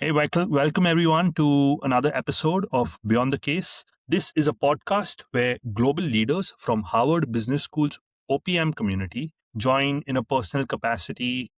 Hey, welcome everyone to another episode of Beyond the Case. This is a podcast where global leaders from Harvard Business School's OPM community join in a personal capacity.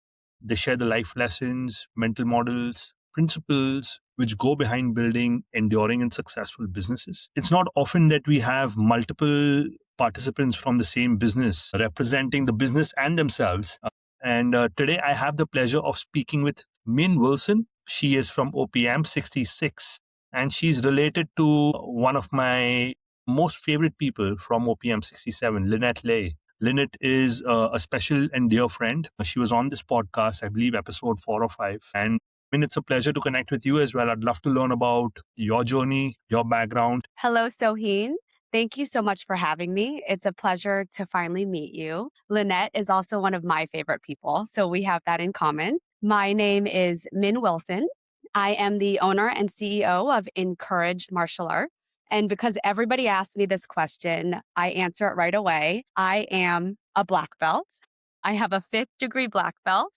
They share the life lessons, mental models, principles which go behind building enduring and successful businesses. It's not often that we have multiple participants from the same business representing the business and themselves. And today I have the pleasure of speaking with Min Wilson. She is from OPM 66, and she's related to one of my most favorite people from OPM 67, Lynette Lay. Lynette is a special and dear friend. She was on this podcast, I believe, episode 4 or 5. And I mean, it's a pleasure to connect with you as well. I'd love to learn about your journey, your background. Hello, Soheen. Thank you so much for having me. It's a pleasure to finally meet you. Lynette is also one of my favorite people, so we have that in common. My name is Min Wilson. I am the owner and CEO of InCourage Martial Arts. And because everybody asked me this question, I answer it right away. I am a black belt. I have a 5th degree black belt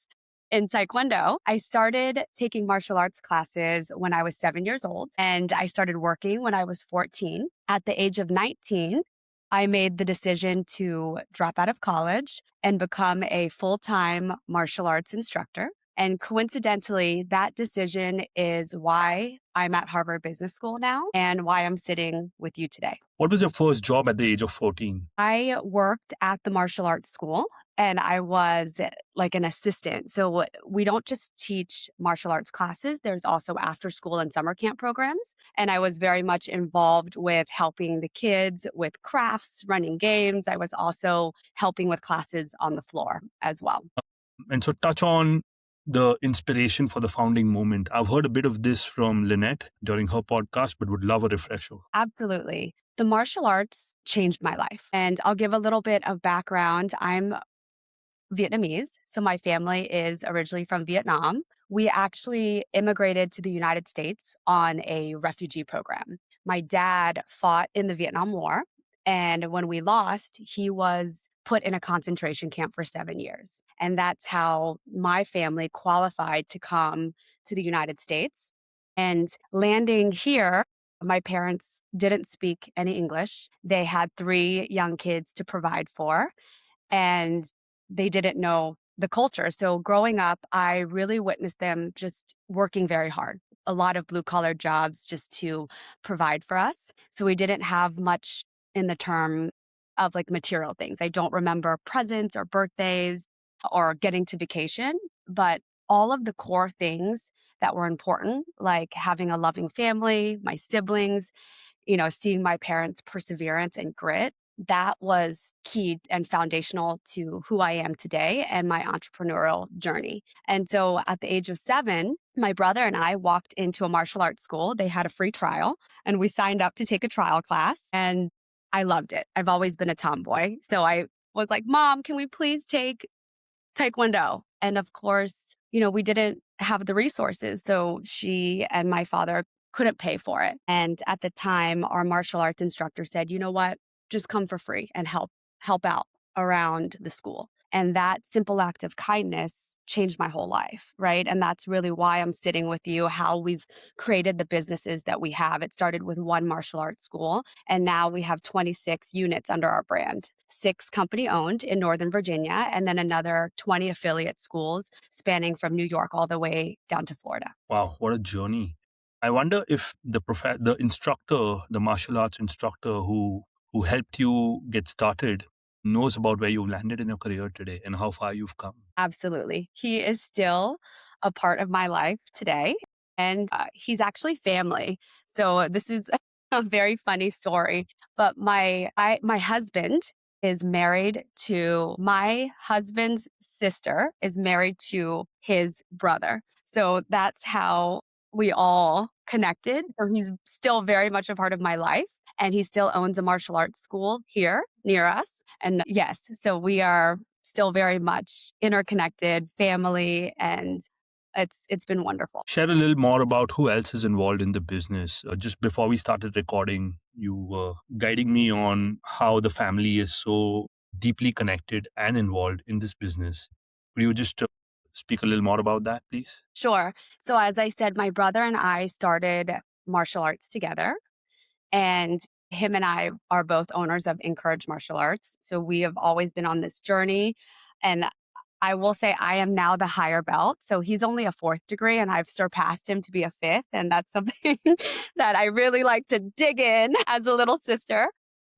in Taekwondo. I started taking martial arts classes when I was 7 years old, and I started working when I was 14. At the age of 19, I made the decision to drop out of college and become a full-time martial arts instructor. And coincidentally, that decision is why I'm at Harvard Business School now and why I'm sitting with you today. What was your first job at the age of 14? I worked at the martial arts school and I was like an assistant. So we don't just teach martial arts classes, there's also after school and summer camp programs. And I was very much involved with helping the kids with crafts, running games. I was also helping with classes on the floor as well. And so touch on the inspiration for the founding movement. I've heard a bit of this from Lynette during her podcast, but would love a refresher. Absolutely. The martial arts changed my life. And I'll give a little bit of background. I'm Vietnamese. So my family is originally from Vietnam. We actually immigrated to the United States on a refugee program. My dad fought in the Vietnam War. And when we lost, he was put in a concentration camp for 7 years. And that's how my family qualified to come to the United States. And landing here, my parents didn't speak any English. They had 3 young kids to provide for. And they didn't know the culture. So growing up, I really witnessed them just working very hard. A lot of blue collar jobs just to provide for us. So we didn't have much in the term of like material things. I don't remember presents or birthdays or getting to vacation, but all of the core things that were important, like having a loving family, my siblings, seeing my parents' perseverance and grit, that was key and foundational to who I am today and my entrepreneurial journey. And so at the age of 7, my brother and I walked into a martial arts school. They had a free trial and we signed up to take a trial class and I loved it. I've always been a tomboy. So I was like, Mom, can we please take Taekwondo? And of course, we didn't have the resources. So she and my father couldn't pay for it. And at the time, our martial arts instructor said, you know what? Just come for free and help out around the school. And that simple act of kindness changed my whole life, right? And that's really why I'm sitting with you, how we've created the businesses that we have. It started with one martial arts school, and now we have 26 units under our brand. 6 company owned in Northern Virginia, and then another 20 affiliate schools spanning from New York all the way down to Florida. Wow, what a journey. I wonder if the instructor, the martial arts instructor who helped you get started knows about where you've landed in your career today and how far you've come. Absolutely. He is still a part of my life today, and he's actually family. So this is a very funny story, but my husband is married to my husband's sister is married to his brother. So that's how we all connected. So he's still very much a part of my life. And he still owns a martial arts school here near us. And yes, so we are still very much interconnected family, and it's been wonderful. Share a little more about who else is involved in the business. Just before we started recording, you were guiding me on how the family is so deeply connected and involved in this business. Could you just speak a little more about that, please? Sure. So, as I said, my brother and I started martial arts together, and him and I are both owners of InCourage Martial Arts. So, we have always been on this journey. And I will say I am now the higher belt. So, he's only a fourth degree, and I've surpassed him to be a fifth. And that's something that I really like to dig in as a little sister.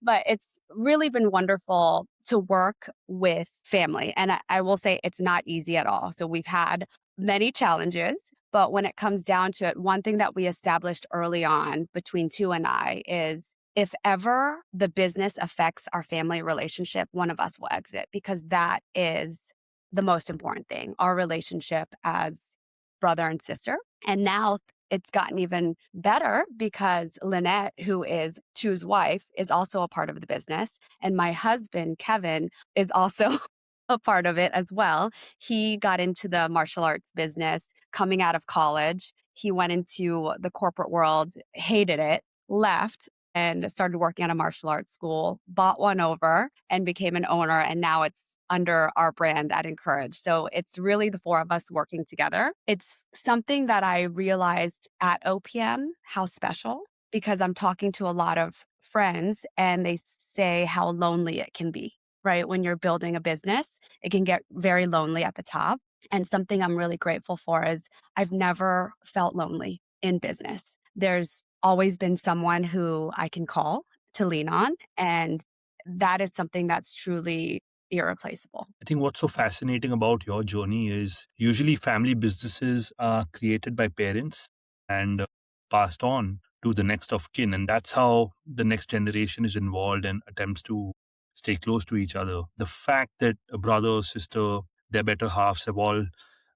But it's really been wonderful to work with family. And I will say it's not easy at all. So, we've had many challenges. But when it comes down to it, one thing that we established early on between two and I is if ever the business affects our family relationship, one of us will exit because that is the most important thing, our relationship as brother and sister. And now it's gotten even better because Lynette, who is Chu's wife, is also a part of the business. And my husband, Kevin, is also a part of it as well. He got into the martial arts business coming out of college. He went into the corporate world, hated it, left, and started working at a martial arts school, bought one over, and became an owner. And now it's under our brand at InCourage. So it's really the four of us working together. It's something that I realized at OPM how special because I'm talking to a lot of friends and they say how lonely it can be, right? When you're building a business, it can get very lonely at the top. And something I'm really grateful for is I've never felt lonely in business. There's always been someone who I can call to lean on. And that is something that's truly irreplaceable. I think what's so fascinating about your journey is usually family businesses are created by parents and passed on to the next of kin. And that's how the next generation is involved and attempts to stay close to each other. The fact that a brother or sister, their better halves have all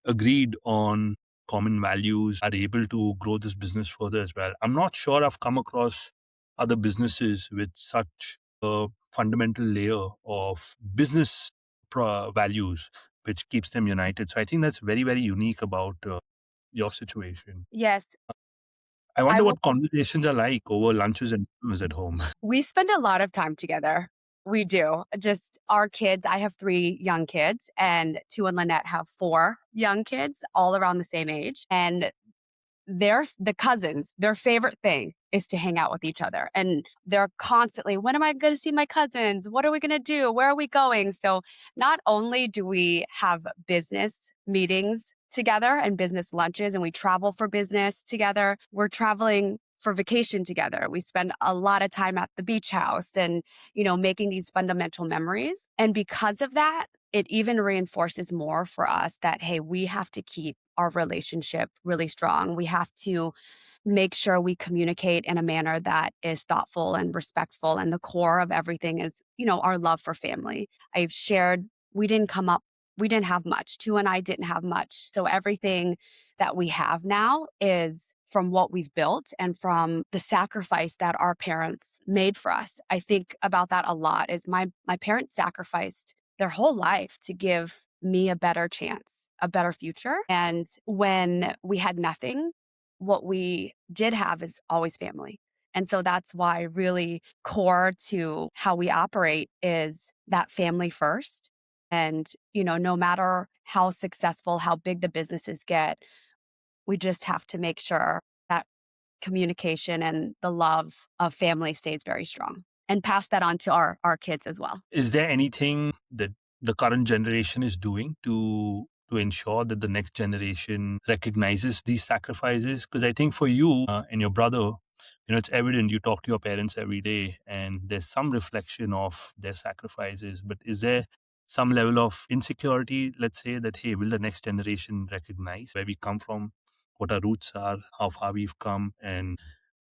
agreed on common values, are able to grow this business further as well. I'm not sure I've come across other businesses with such a fundamental layer of business values which keeps them united. So I think that's very, very unique about your situation. Yes, I I wonder will. what conversations are like over lunches and dinners at home. We spend a lot of time together. We do. Just our kids. I have 3 young kids, and Tu and Lynette have 4 young kids, all around the same age. And the cousins, their favorite thing is to hang out with each other. And they're constantly, when am I going to see my cousins? What are we going to do? Where are we going? So not only do we have business meetings together and business lunches, and we travel for business together, we're traveling for vacation together. We spend a lot of time at the beach house and, making these fundamental memories. And because of that, it even reinforces more for us that, hey, we have to keep our relationship really strong. We have to make sure we communicate in a manner that is thoughtful and respectful. And the core of everything is, our love for family. I've shared, we didn't have much. Tu and I didn't have much. So everything that we have now is from what we've built and from the sacrifice that our parents made for us. I think about that a lot is my parents sacrificed their whole life to give me a better chance, a better future. And when we had nothing, what we did have is always family. And so that's why really core to how we operate is that family first. And, no matter how successful, how big the businesses get, we just have to make sure that communication and the love of family stays very strong and pass that on to our kids as well. Is there anything that the current generation is doing to ensure that the next generation recognizes these sacrifices? Because I think for you and your brother, it's evident you talk to your parents every day and there's some reflection of their sacrifices. But is there some level of insecurity, let's say, that, hey, will the next generation recognize where we come from, what our roots are, how far we've come, and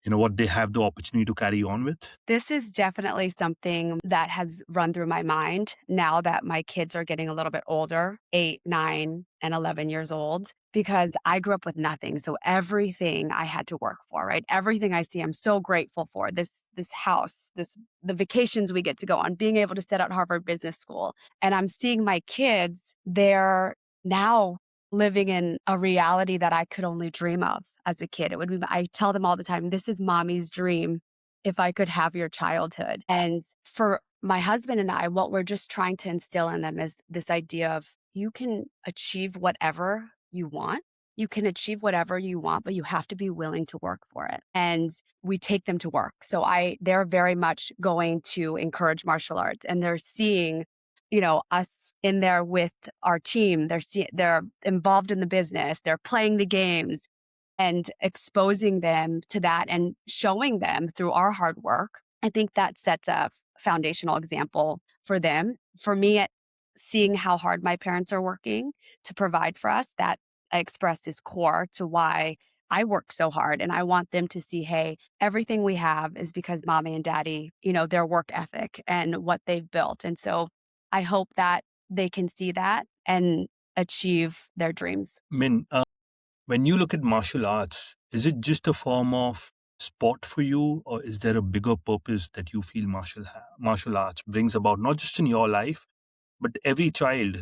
what they have the opportunity to carry on with? This is definitely something that has run through my mind now that my kids are getting a little bit older, 8, 9, and 11 years old, because I grew up with nothing. So everything I had to work for, right? Everything I see, I'm so grateful for. This house, the vacations we get to go on, being able to sit at Harvard Business School. And I'm seeing my kids, they're now living in a reality that I could only dream of as a kid. I tell them all the time, this is mommy's dream if I could have your childhood. And for my husband and I, what we're just trying to instill in them is this idea of, you can achieve whatever you want. You can achieve whatever you want, but you have to be willing to work for it. And we take them to work. So they're very much going to InCourage Martial Arts, and they're seeing, us in there with our team. They're involved in the business. They're playing the games and exposing them to that and showing them through our hard work. I think that sets a foundational example for them. For me, seeing how hard my parents are working to provide for us, that I expressed is core to why I work so hard. And I want them to see, hey, everything we have is because mommy and daddy, their work ethic and what they've built. And so I hope that they can see that and achieve their dreams. Min, when you look at martial arts, is it just a form of sport for you, or is there a bigger purpose that you feel martial arts brings about, not just in your life, but every child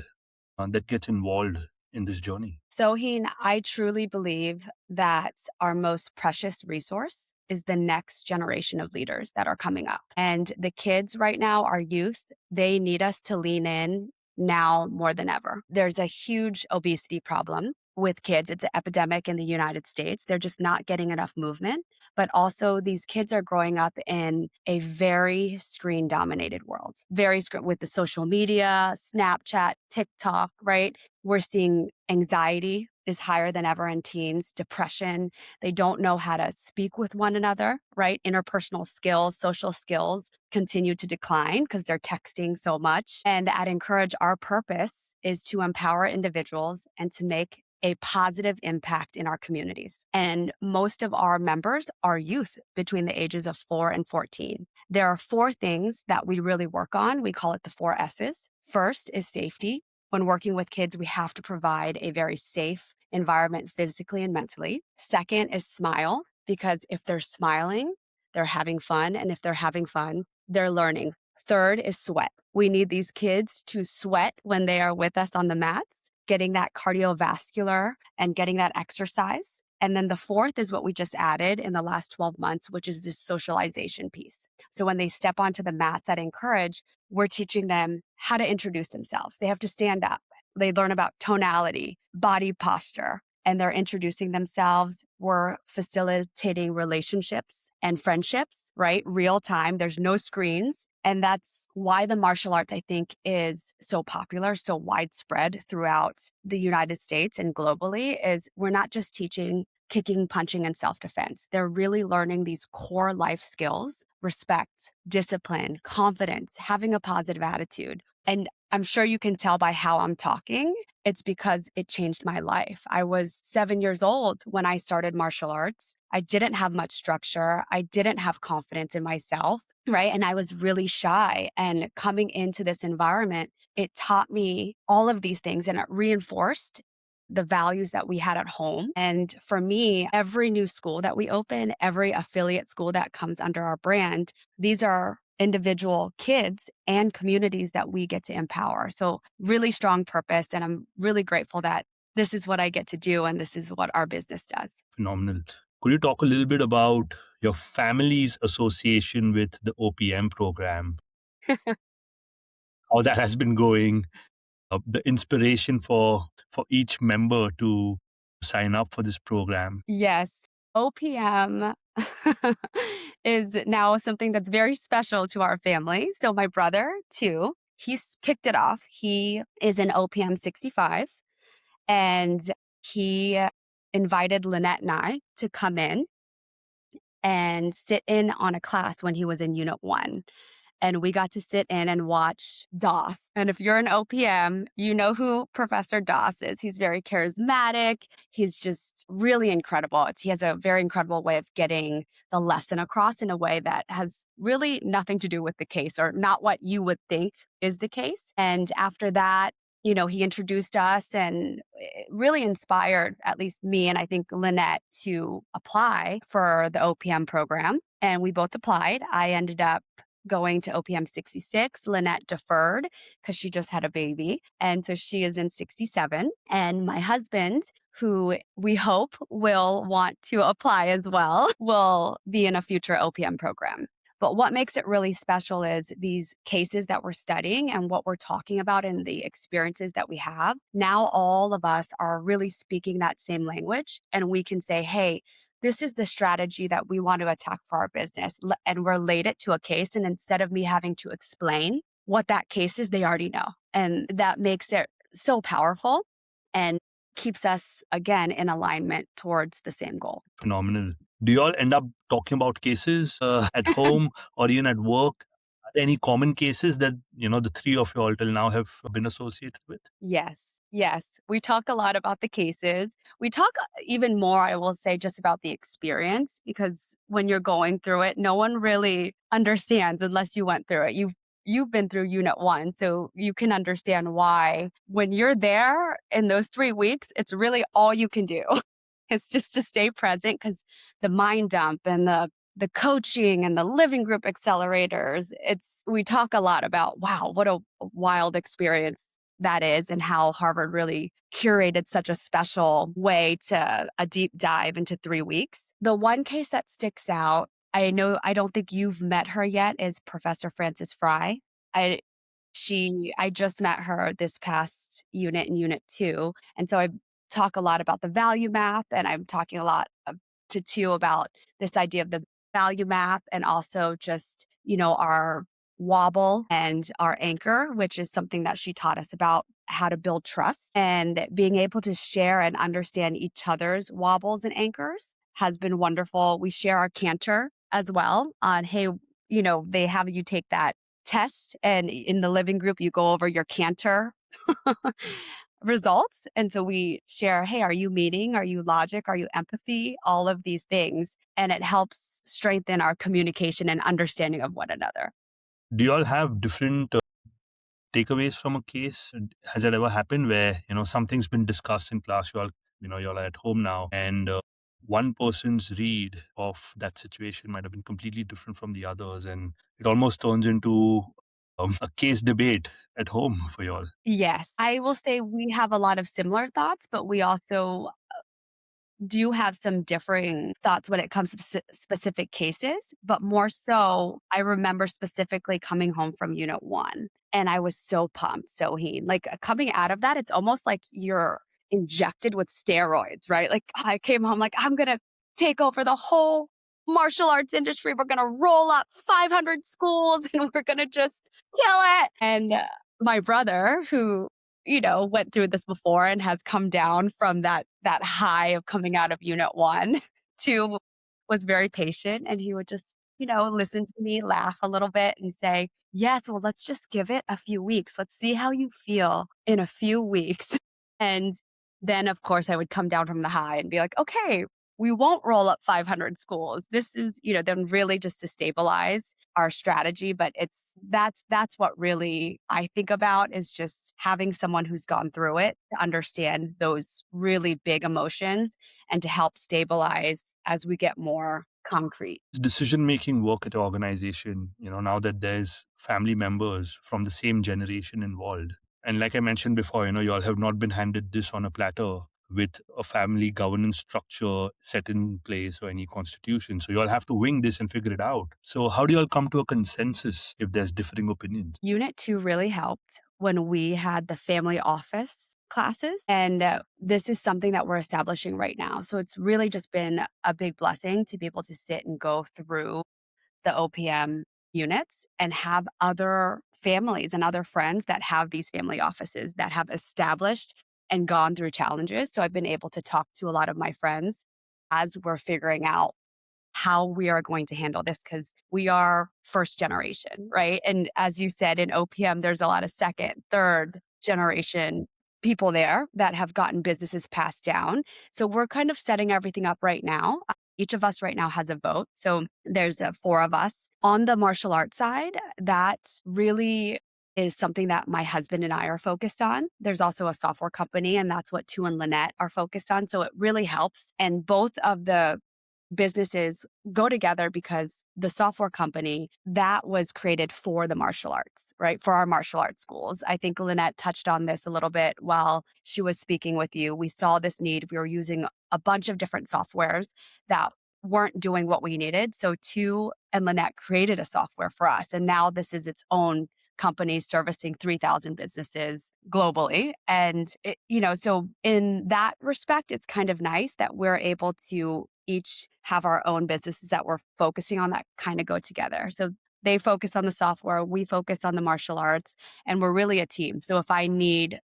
that gets involved in this journey? So, Heen, I truly believe that our most precious resource is the next generation of leaders that are coming up. And the kids right now, our youth, they need us to lean in now more than ever. There's a huge obesity problem with kids. It's an epidemic in the United States. They're just not getting enough movement. But also, these kids are growing up in a very screen dominated world, with the social media, Snapchat, TikTok, right? We're seeing anxiety is higher than ever in teens, depression. They don't know how to speak with one another, right? Interpersonal skills, social skills continue to decline because they're texting so much. And at InCourage, our purpose is to empower individuals and to make a positive impact in our communities. And most of our members are youth between the ages of 4 and 14. There are 4 things that we really work on. We call it the 4 S's. First is safety. When working with kids, we have to provide a very safe environment physically and mentally. Second is smile, because if they're smiling, they're having fun. And if they're having fun, they're learning. Third is sweat. We need these kids to sweat when they are with us on the mats, getting that cardiovascular and getting that exercise. And then the fourth is what we just added in the last 12 months, which is this socialization piece. So when they step onto the mats at InCourage, we're teaching them how to introduce themselves. They have to stand up. They learn about tonality, body posture, and they're introducing themselves. We're facilitating relationships and friendships, right? Real time. There's no screens. And that's why the martial arts, I think, is so popular, so widespread throughout the United States and globally, is we're not just teaching kicking, punching, and self-defense. They're really learning these core life skills: respect, discipline, confidence, having a positive attitude. And I'm sure you can tell by how I'm talking, it's because it changed my life. I was 7 years old when I started martial arts. I didn't have much structure. I didn't have confidence in myself, right? And I was really shy. And coming into this environment, it taught me all of these things, and it reinforced the values that we had at home. And for me, every new school that we open, every affiliate school that comes under our brand, these are individual kids and communities that we get to empower. So really strong purpose. And I'm really grateful that this is what I get to do and this is what our business does. Phenomenal. Could you talk a little bit about your family's association with the OPM program? How that has been going, the inspiration for each member to sign up for this program? Yes. OPM is now something that's very special to our family. So my brother, too, he's kicked it off. He is an OPM 65, and he invited Lynette and I to come in and sit in on a class when he was in Unit 1. And we got to sit in and watch Doss. And if you're an OPM, you know who Professor Doss is. He's very charismatic. He's just really incredible. He has a very incredible way of getting the lesson across in a way that has really nothing to do with the case, or not what you would think is the case. And after that, he introduced us, and it really inspired at least me and I think Lynette to apply for the OPM program. And we both applied. I ended up going to OPM 66. Lynette deferred because she just had a baby. And so she is in 67. And my husband, who we hope will want to apply as well, will be in a future OPM program. But what makes it really special is these cases that we're studying and what we're talking about and the experiences that we have. Now, all of us are really speaking that same language, and we can say, hey, this is the strategy that we want to attack for our business and relate it to a case. And instead of me having to explain what that case is, they already know. And that makes it so powerful and keeps us, again, in alignment towards the same goal. Phenomenal. Do you all end up talking about cases at home or even at work? Are there any common cases that, the three of you all till now have been associated with? Yes. Yes. We talk a lot about the cases. We talk even more, I will say, just about the experience, because when you're going through it, no one really understands unless you went through it. You've been through unit 1, so you can understand why when you're there in those 3 weeks, it's really all you can do. It's just to stay present, because the mind dump and the coaching and the living group accelerators, we talk a lot about, wow, what a wild experience that is, and how Harvard really curated such a special way to a deep dive into 3 weeks. The one case that sticks out, I don't think you've met her yet, is Professor Frances Fry. I I just met her this past unit in unit 2. And so I talk a lot about the value map, and I'm talking a lot to two about this idea of the value map, and also just, our wobble and our anchor, which is something that she taught us about how to build trust, and being able to share and understand each other's wobbles and anchors has been wonderful. We share our canter as well on, hey, they have you take that test, and in the living group, you go over your canter results. And so we share, hey, are you meaning? Are you logic? Are you empathy? All of these things. And it helps strengthen our communication and understanding of one another. Do you all have different takeaways from a case? Has that ever happened where, something's been discussed in class, you all are at home now, and one person's read of that situation might have been completely different from the others, and it almost turns into a case debate at home for you all? Yes, I will say we have a lot of similar thoughts, but we also do have some differing thoughts when it comes to specific cases. But more so, I remember specifically coming home from unit 1, and I was so pumped, so like, coming out of that, it's almost like you're injected with steroids, right? Like, I came home like, I'm gonna take over the whole martial arts industry. We're gonna roll up 500 schools and we're gonna just kill it. And my brother, who went through this before and has come down from that high of coming out of unit 1 to, was very patient, and he would just, listen to me, laugh a little bit and say, "Yes, well, let's just give it a few weeks. Let's see how you feel in a few weeks." And then, of course, I would come down from the high and be like, "Okay, we won't roll up 500 schools." This is, then really just to stabilize our strategy. But that's what really I think about, is just having someone who's gone through it to understand those really big emotions and to help stabilize as we get more concrete. Decision making work at an organization, now that there's family members from the same generation involved. And like I mentioned before, you all have not been handed this on a platter with a family governance structure set in place or any constitution. So you all have to wing this and figure it out. So how do you all come to a consensus if there's differing opinions? Unit 2 really helped when we had the family office classes. And this is something that we're establishing right now. So it's really just been a big blessing to be able to sit and go through the OPM units and have other families and other friends that have these family offices that have established and gone through challenges. So I've been able to talk to a lot of my friends as we're figuring out how we are going to handle this, because we are first generation, right? And as you said, in OPM, there's a lot of second, third generation people there that have gotten businesses passed down. So we're kind of setting everything up right now. Each of us right now has a vote. So there's 4 of us. On the martial arts side, that really is something that my husband and I are focused on. There's also a software company, and that's what Tu and Lynette are focused on. So it really helps. And both of the businesses go together, because the software company that was created for the martial arts, right? For our martial arts schools. I think Lynette touched on this a little bit while she was speaking with you. We saw this need. We were using a bunch of different softwares that weren't doing what we needed. So Tu and Lynette created a software for us. And now this is its own company servicing 3,000 businesses globally. And, so in that respect, it's kind of nice that we're able to each have our own businesses that we're focusing on that kind of go together. So they focus on the software, we focus on the martial arts, and we're really a team. So if I need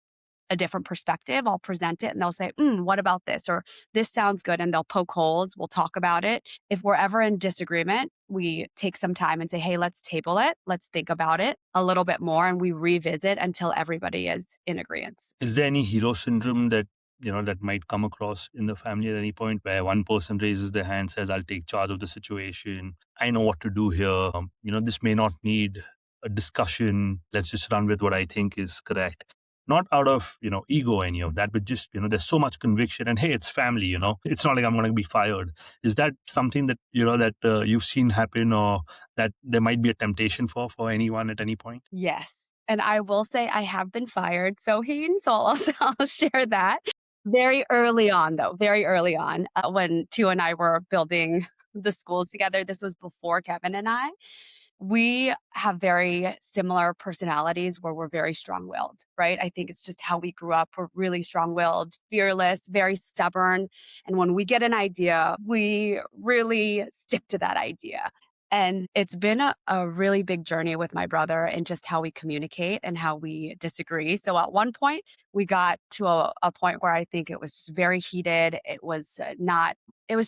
a different perspective, I'll present it and they'll say, what about this? Or this sounds good. And they'll poke holes. We'll talk about it. If we're ever in disagreement, we take some time and say, hey, let's table it. Let's think about it a little bit more. And we revisit until everybody is in agreement. Is there any hero syndrome that that might come across in the family at any point where one person raises their hand, says, I'll take charge of the situation. I know what to do here. This may not need a discussion. Let's just run with what I think is correct. Not out of, ego or any of that, but just, there's so much conviction and hey, it's family, it's not like I'm going to be fired. Is that something that, you've seen happen or that there might be a temptation for anyone at any point? Yes. And I will say I have been fired. So I'll share that. Very early on, though, when Tu and I were building the schools together. This was before Kevin and I. We have very similar personalities where we're very strong-willed, right? I think it's just how we grew up. We're really strong-willed, fearless, very stubborn. And when we get an idea, we really stick to that idea. And it's been a really big journey with my brother and just how we communicate and how we disagree. So at one point, we got to a point where I think it was just very heated. It was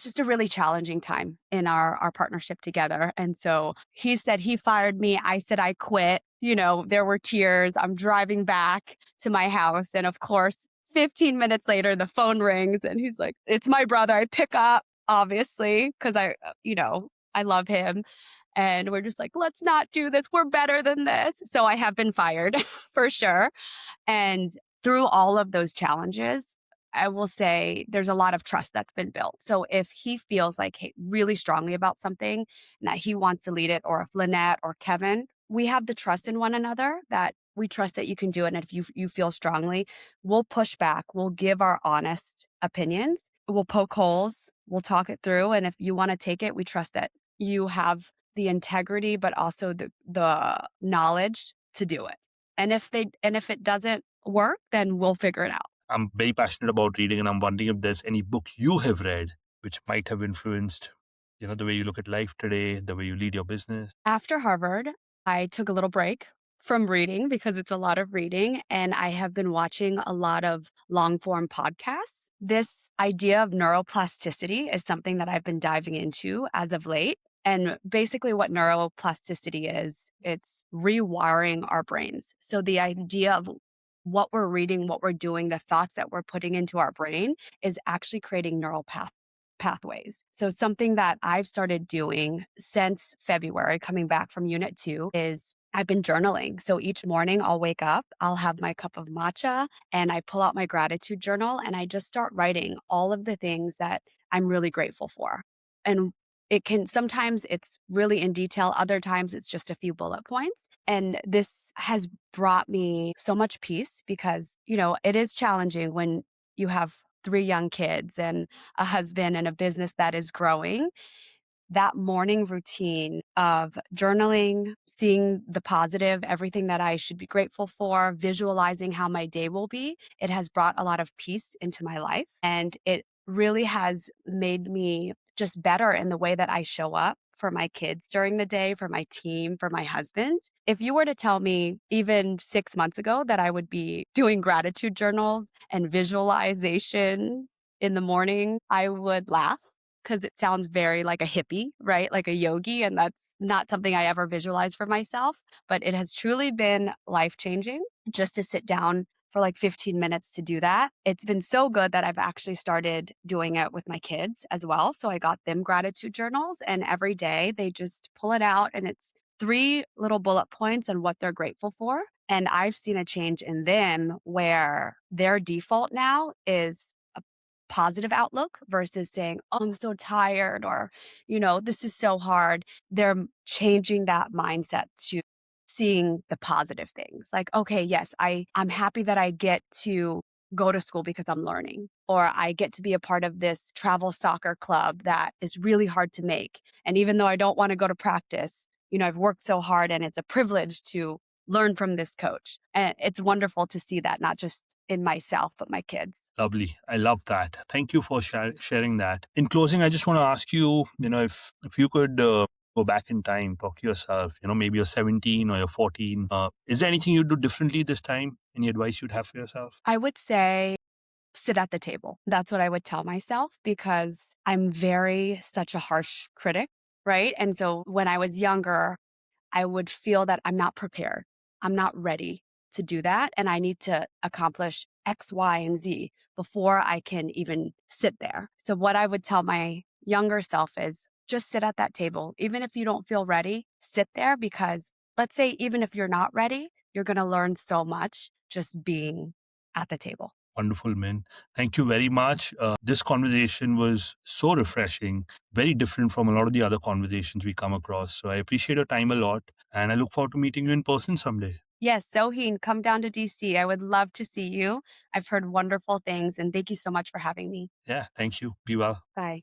just a really challenging time in our partnership together. And so he said he fired me. I said I quit. There were tears. I'm driving back to my house. And of course, 15 minutes later, the phone rings and he's like, it's my brother. I pick up, obviously, because I love him. And we're just like, let's not do this. We're better than this. So I have been fired for sure. And through all of those challenges, I will say there's a lot of trust that's been built. So if he feels like really strongly about something and that he wants to lead it, or if Lynette or Kevin, we have the trust in one another that we trust that you can do it. And if you feel strongly, we'll push back. We'll give our honest opinions. We'll poke holes. We'll talk it through. And if you want to take it, we trust that you have the integrity, but also the knowledge to do it. And if it doesn't work, then we'll figure it out. I'm very passionate about reading, and I'm wondering if there's any book you have read which might have influenced, the way you look at life today, the way you lead your business. After Harvard, I took a little break from reading because it's a lot of reading, and I have been watching a lot of long form podcasts. This idea of neuroplasticity is something that I've been diving into as of late. And basically what neuroplasticity is, it's rewiring our brains. So the idea of what we're reading, what we're doing, the thoughts that we're putting into our brain is actually creating neural pathways. So something that I've started doing since February, coming back from Unit 2, is I've been journaling. So each morning I'll wake up, I'll have my cup of matcha, and I pull out my gratitude journal and I just start writing all of the things that I'm really grateful for. And sometimes it's really in detail, other times it's just a few bullet points. And this has brought me so much peace because, it is challenging when you have 3 young kids and a husband and a business that is growing. That morning routine of journaling, seeing the positive, everything that I should be grateful for, visualizing how my day will be, it has brought a lot of peace into my life. And it really has made me just better in the way that I show up for my kids during the day, for my team, for my husband. If you were to tell me even 6 months ago that I would be doing gratitude journals and visualizations in the morning, I would laugh because it sounds very like a hippie, right? Like a yogi. And that's not something I ever visualized for myself, but it has truly been life-changing just to sit down for like 15 minutes to do that. It's been so good that I've actually started doing it with my kids as well. So I got them gratitude journals, and every day they just pull it out and it's 3 little bullet points on what they're grateful for. And I've seen a change in them where their default now is a positive outlook versus saying, oh, I'm so tired, or, this is so hard. They're changing that mindset to seeing the positive things. Like, okay, yes, I'm happy that I get to go to school because I'm learning, or I get to be a part of this travel soccer club that is really hard to make. And even though I don't want to go to practice, I've worked so hard and it's a privilege to learn from this coach. And it's wonderful to see that, not just in myself, but my kids. Lovely. I love that. Thank you for sharing that. In closing, I just want to ask you, if you could go back in time, talk to yourself, maybe you're 17 or you're 14. Is there anything you'd do differently this time? Any advice you'd have for yourself? I would say sit at the table. That's what I would tell myself because I'm such a harsh critic, right? And so when I was younger, I would feel that I'm not prepared. I'm not ready to do that. And I need to accomplish X, Y, and Z before I can even sit there. So, what I would tell my younger self is just sit at that table. Even if you don't feel ready, sit there because let's say, even if you're not ready, you're going to learn so much just being at the table. Wonderful, Min. Thank you very much. This conversation was so refreshing, very different from a lot of the other conversations we come across. So I appreciate your time a lot, and I look forward to meeting you in person someday. Yes, Soheen, come down to DC. I would love to see you. I've heard wonderful things, and thank you so much for having me. Yeah, thank you. Be well. Bye.